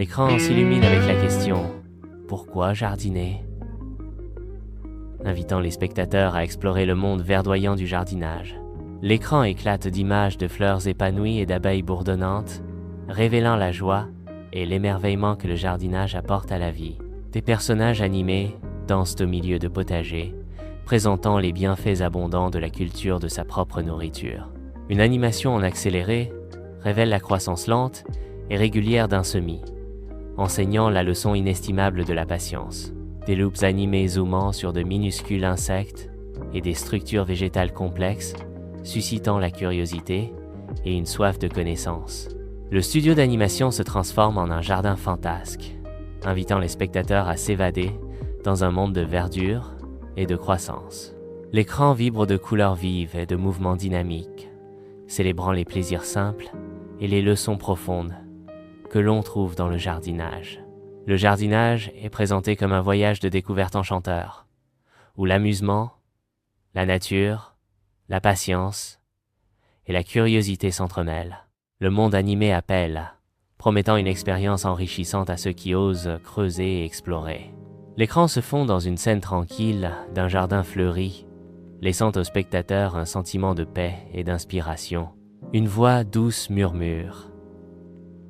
L'écran s'illumine avec la question « Pourquoi jardiner ?» invitant les spectateurs à explorer le monde verdoyant du jardinage. L'écran éclate d'images de fleurs épanouies et d'abeilles bourdonnantes, révélant la joie et l'émerveillement que le jardinage apporte à la vie. Des personnages animés dansent au milieu de potagers, présentant les bienfaits abondants de la culture de sa propre nourriture. Une animation en accéléré révèle la croissance lente et régulière d'un semis, enseignant la leçon inestimable de la patience. Des loops animés zoomant sur de minuscules insectes et des structures végétales complexes, suscitant la curiosité et une soif de connaissance. Le studio d'animation se transforme en un jardin fantasque, invitant les spectateurs à s'évader dans un monde de verdure et de croissance. L'écran vibre de couleurs vives et de mouvements dynamiques, célébrant les plaisirs simples et les leçons profondes que l'on trouve dans le jardinage. Le jardinage est présenté comme un voyage de découverte enchanteur, où l'amusement, la nature, la patience et la curiosité s'entremêlent. Le monde animé appelle, promettant une expérience enrichissante à ceux qui osent creuser et explorer. L'écran se fond dans une scène tranquille d'un jardin fleuri, laissant aux spectateurs un sentiment de paix et d'inspiration. Une voix douce murmure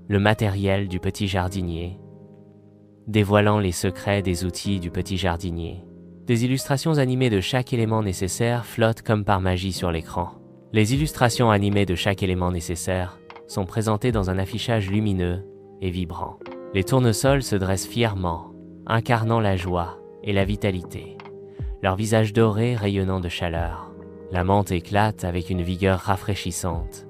le matériel du petit jardinier, dévoilant les secrets des outils du petit jardinier. Des illustrations animées de chaque élément nécessaire flottent comme par magie sur l'écran. Les illustrations animées de chaque élément nécessaire sont présentées dans un affichage lumineux et vibrant. Les tournesols se dressent fièrement, incarnant la joie et la vitalité, leur visage doré rayonnant de chaleur. La menthe éclate avec une vigueur rafraîchissante,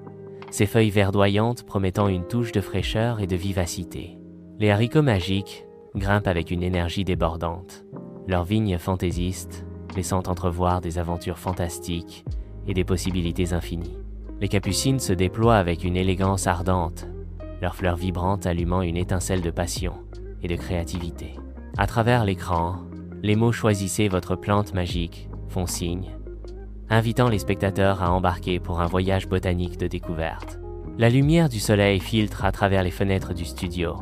ses feuilles verdoyantes promettant une touche de fraîcheur et de vivacité. Les haricots magiques grimpent avec une énergie débordante, leurs vignes fantaisistes laissant entrevoir des aventures fantastiques et des possibilités infinies. Les capucines se déploient avec une élégance ardente, leurs fleurs vibrantes allumant une étincelle de passion et de créativité. À travers l'écran, les mots « Choisissez votre plante magique » font signe, invitant les spectateurs à embarquer pour un voyage botanique de découverte. La lumière du soleil filtre à travers les fenêtres du studio,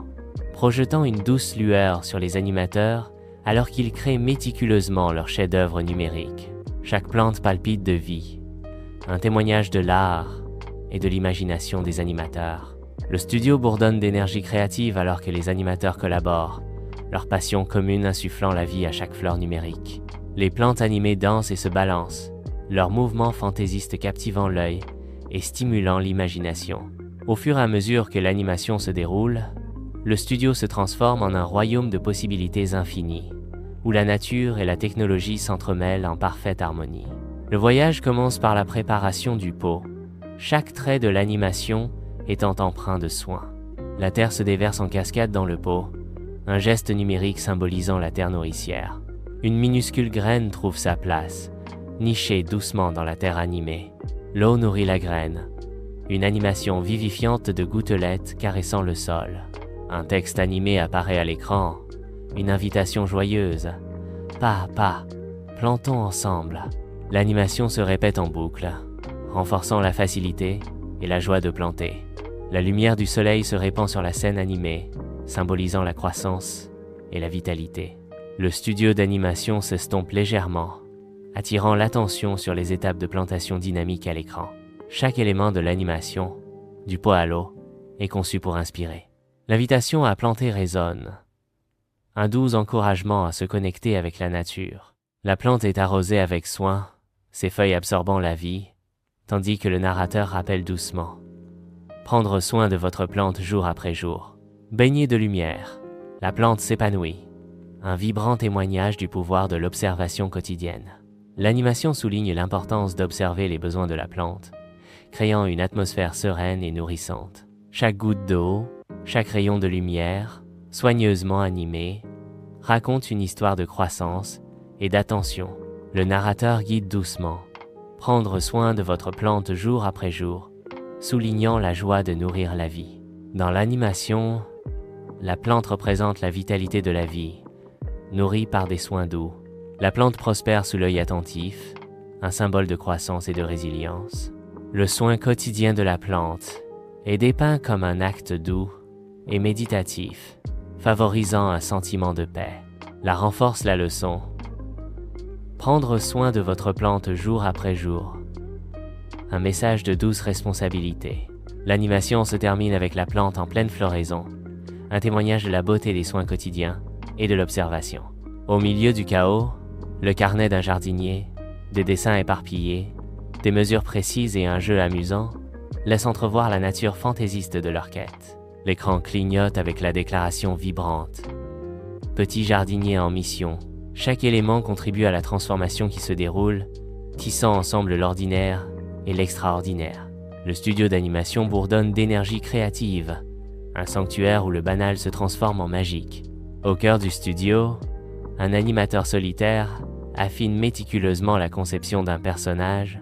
projetant une douce lueur sur les animateurs alors qu'ils créent méticuleusement leur chef-d'œuvre numérique. Chaque plante palpite de vie, un témoignage de l'art et de l'imagination des animateurs. Le studio bourdonne d'énergie créative alors que les animateurs collaborent, leur passion commune insufflant la vie à chaque fleur numérique. Les plantes animées dansent et se balancent, leurs mouvements fantaisistes captivant l'œil et stimulant l'imagination. Au fur et à mesure que l'animation se déroule, le studio se transforme en un royaume de possibilités infinies, où la nature et la technologie s'entremêlent en parfaite harmonie. Le voyage commence par la préparation du pot, chaque trait de l'animation étant empreint de soin. La terre se déverse en cascade dans le pot, un geste numérique symbolisant la terre nourricière. Une minuscule graine trouve sa place, nichée doucement dans la terre animée. L'eau nourrit la graine, une animation vivifiante de gouttelettes caressant le sol. Un texte animé apparaît à l'écran, une invitation joyeuse. Pas à pas, plantons ensemble. L'animation se répète en boucle, renforçant la facilité et la joie de planter. La lumière du soleil se répand sur la scène animée, symbolisant la croissance et la vitalité. Le studio d'animation s'estompe légèrement, attirant l'attention sur les étapes de plantation dynamique à l'écran. Chaque élément de l'animation, du pot à l'eau, est conçu pour inspirer. L'invitation à planter résonne, un doux encouragement à se connecter avec la nature. La plante est arrosée avec soin, ses feuilles absorbant la vie, tandis que le narrateur rappelle doucement « Prendre soin de votre plante jour après jour. » Baignée de lumière, la plante s'épanouit, un vibrant témoignage du pouvoir de l'observation quotidienne. L'animation souligne l'importance d'observer les besoins de la plante, créant une atmosphère sereine et nourrissante. Chaque goutte d'eau, chaque rayon de lumière, soigneusement animé, raconte une histoire de croissance et d'attention. Le narrateur guide doucement, prendre soin de votre plante jour après jour, soulignant la joie de nourrir la vie. Dans l'animation, la plante représente la vitalité de la vie, nourrie par des soins doux. La plante prospère sous l'œil attentif, un symbole de croissance et de résilience. Le soin quotidien de la plante est dépeint comme un acte doux et méditatif, favorisant un sentiment de paix. La renforce la leçon. Prendre soin de votre plante jour après jour. Un message de douce responsabilité. L'animation se termine avec la plante en pleine floraison, un témoignage de la beauté des soins quotidiens et de l'observation. Au milieu du chaos, le carnet d'un jardinier, des dessins éparpillés, des mesures précises et un jeu amusant laissent entrevoir la nature fantaisiste de leur quête. L'écran clignote avec la déclaration vibrante. Petit jardinier en mission, chaque élément contribue à la transformation qui se déroule, tissant ensemble l'ordinaire et l'extraordinaire. Le studio d'animation bourdonne d'énergie créative, un sanctuaire où le banal se transforme en magique. Au cœur du studio, un animateur solitaire affine méticuleusement la conception d'un personnage,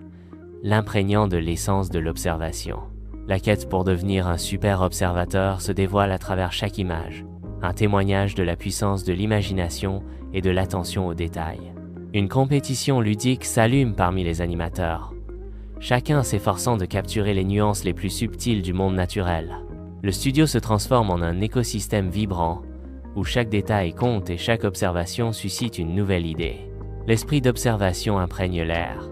l'imprégnant de l'essence de l'observation. La quête pour devenir un super observateur se dévoile à travers chaque image, un témoignage de la puissance de l'imagination et de l'attention aux détails. Une compétition ludique s'allume parmi les animateurs, chacun s'efforçant de capturer les nuances les plus subtiles du monde naturel. Le studio se transforme en un écosystème vibrant, où chaque détail compte et chaque observation suscite une nouvelle idée. L'esprit d'observation imprègne l'air,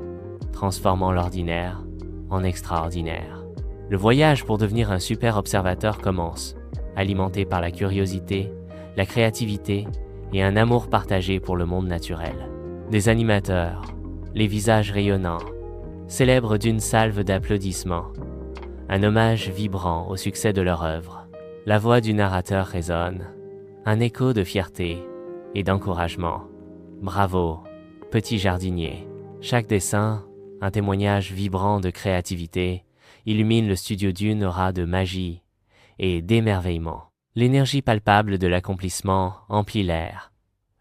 transformant l'ordinaire en extraordinaire. Le voyage pour devenir un super observateur commence, alimenté par la curiosité, la créativité et un amour partagé pour le monde naturel. Des animateurs, les visages rayonnants, célèbrent d'une salve d'applaudissements, un hommage vibrant au succès de leur œuvre. La voix du narrateur résonne, un écho de fierté et d'encouragement. Bravo, petit jardinier. Chaque dessin, un témoignage vibrant de créativité, illumine le studio d'une aura de magie et d'émerveillement. L'énergie palpable de l'accomplissement emplit l'air,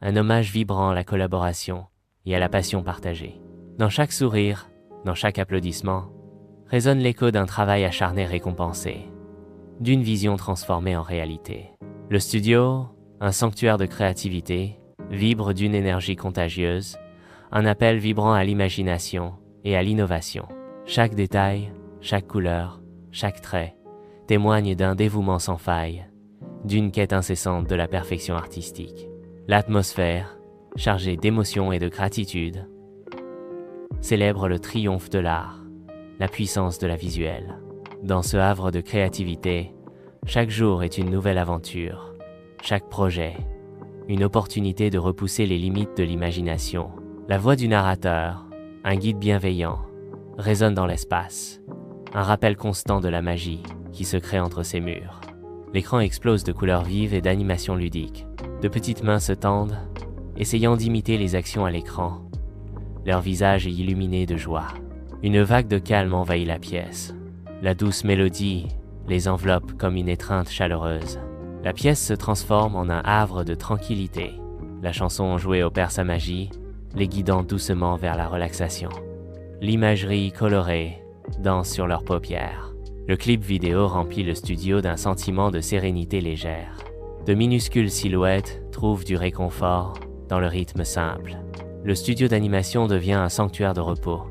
un hommage vibrant à la collaboration et à la passion partagée. Dans chaque sourire, dans chaque applaudissement, résonne l'écho d'un travail acharné récompensé, d'une vision transformée en réalité. Le studio, un sanctuaire de créativité, vibre d'une énergie contagieuse, un appel vibrant à l'imagination et à l'innovation. Chaque détail, chaque couleur, chaque trait témoigne d'un dévouement sans faille, d'une quête incessante de la perfection artistique. L'atmosphère, chargée d'émotion et de gratitude, célèbre le triomphe de l'art, la puissance de la visuelle. Dans ce havre de créativité, chaque jour est une nouvelle aventure, chaque projet, une opportunité de repousser les limites de l'imagination. La voix du narrateur, un guide bienveillant, résonne dans l'espace, un rappel constant de la magie qui se crée entre ces murs. L'écran explose de couleurs vives et d'animations ludiques. De petites mains se tendent, essayant d'imiter les actions à l'écran. Leur visage est illuminé de joie. Une vague de calme envahit la pièce. La douce mélodie les enveloppe comme une étreinte chaleureuse. La pièce se transforme en un havre de tranquillité. La chanson jouée opère sa magie, les guidant doucement vers la relaxation. L'imagerie colorée danse sur leurs paupières. Le clip vidéo remplit le studio d'un sentiment de sérénité légère. De minuscules silhouettes trouvent du réconfort dans le rythme simple. Le studio d'animation devient un sanctuaire de repos,